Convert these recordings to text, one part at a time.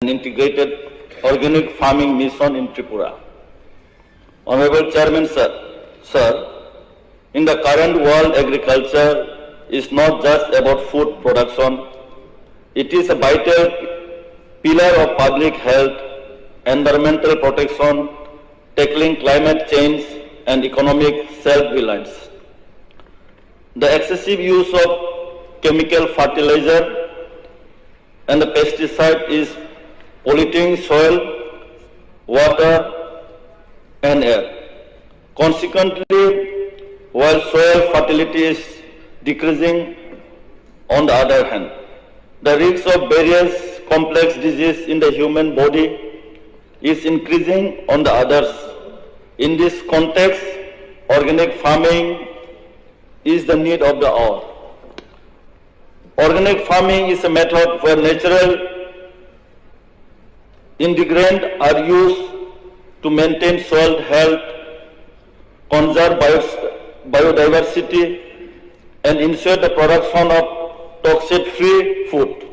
and integrated organic farming mission in Tripura. Honorable Chairman, sir, in the current world, agriculture is not just about food production. It is a vital pillar of public health, environmental protection, tackling climate change, and economic self-reliance. The excessive use of chemical fertilizer and the pesticide is polluting soil, water, and air. Consequently, while soil fertility is decreasing, on the other hand, the risk of various complex diseases in the human body is increasing on the others. In this context, organic farming is the need of the hour. Organic farming is a method where natural ingredients are used to maintain soil health, conserve biodiversity, and ensure the production of toxic-free food.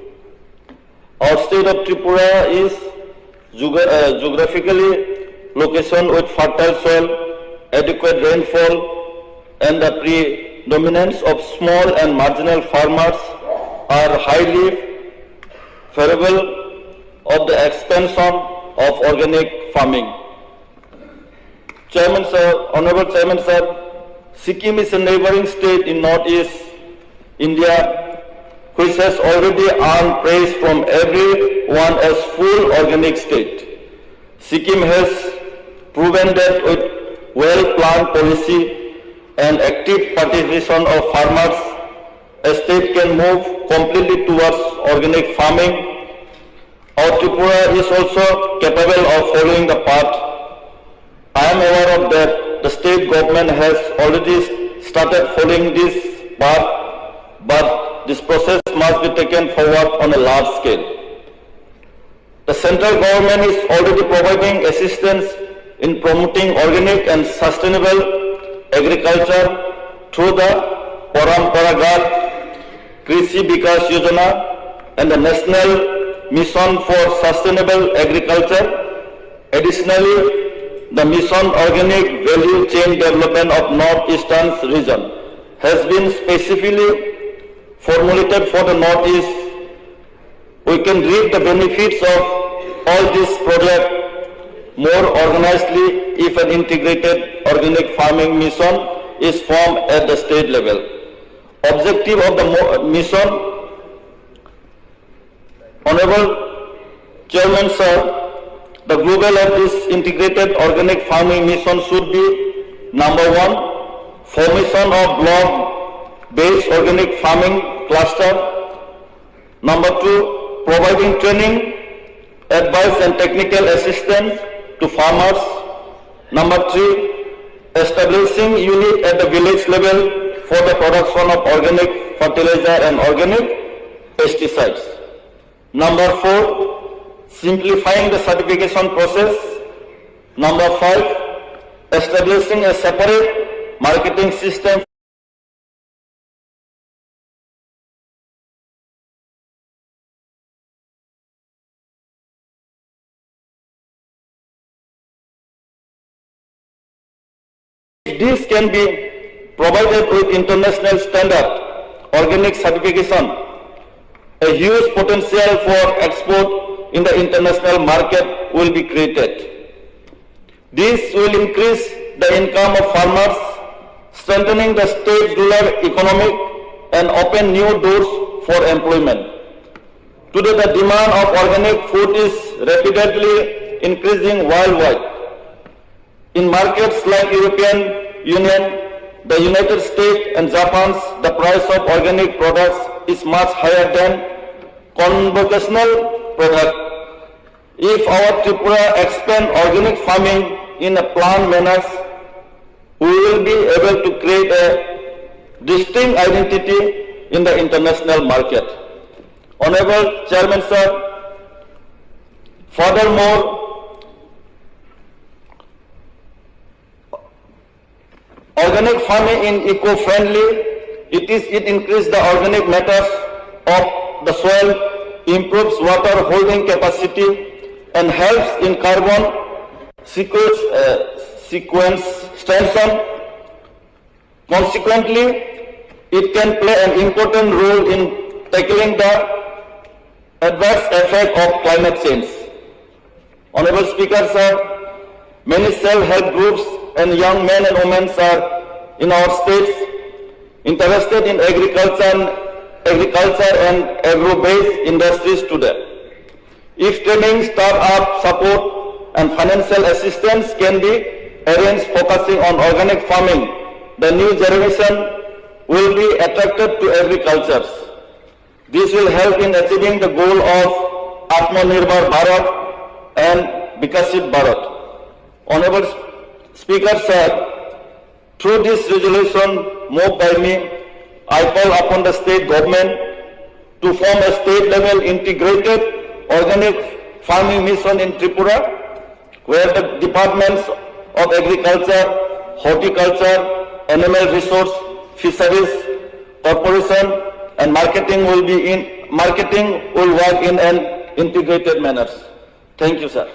Our state of Tripura is geographically location with fertile soil, adequate rainfall, and the predominance of small and marginal farmers are highly favorable of the expansion of organic farming. Chairman, sir, Honorable Chairman, sir, Sikkim is a neighboring state in northeast India which has already earned praise from everyone as full organic state. Sikkim has proven that with well-planned policy and active participation of farmers, a state can move completely towards organic farming. Our Tripura is also capable of following the path. I am aware of that the state government has already started following this path, but this process must be taken forward on a large scale. The central government is already providing assistance in promoting organic and sustainable agriculture through the Paramparagat Krishi Vikas Yojana and the National Mission for Sustainable Agriculture. Additionally, the Mission Organic Value Chain Development of Northeastern region has been specifically formulated for the Northeast. We can reap the benefits of all these projects more organizedly if an integrated organic farming mission is formed at the state level. Objective of the mission, Honorable Chairman, sir, the global of this integrated organic farming mission should be: number one, formation of block-based organic farming cluster; number two, providing training, advice and technical assistance to farmers; number three, establishing unit at the village level for the production of organic fertilizer and organic pesticides; number four, simplifying the certification process; number five, establishing a separate marketing system . This can be provided with international standard organic certification. A huge potential for export in the international market will be created. This will increase the income of farmers, strengthening the state's rural economy and open new doors for employment. Today the demand of organic food is rapidly increasing worldwide. In markets like European Union, the United States and Japan, the price of organic products is much higher than conventional products. If our Tripura expand organic farming in a planned manner, we will be able to create a distinct identity in the international market. Honorable Chairman, sir, furthermore, organic farming in eco-friendly, it increases the organic matters of the soil, improves water holding capacity and helps in carbon sequestration. Consequently, it can play an important role in tackling the adverse effect of climate change. Honorable Speaker, sir, many self-help groups and young men and women are in our states interested in agriculture and agro-based industries today. If training, start-up support and financial assistance can be arranged focusing on organic farming, the new generation will be attracted to agriculture. This will help in achieving the goal of Atmanirbhar Bharat and Vikasit Bharat. Honorable Speaker, sir, through this resolution moved by me, I call upon the state government to form a state-level integrated organic farming mission in Tripura, where the departments of agriculture, horticulture, animal resource, fisheries, corporation, and marketing will work in an integrated manner. Thank you, sir.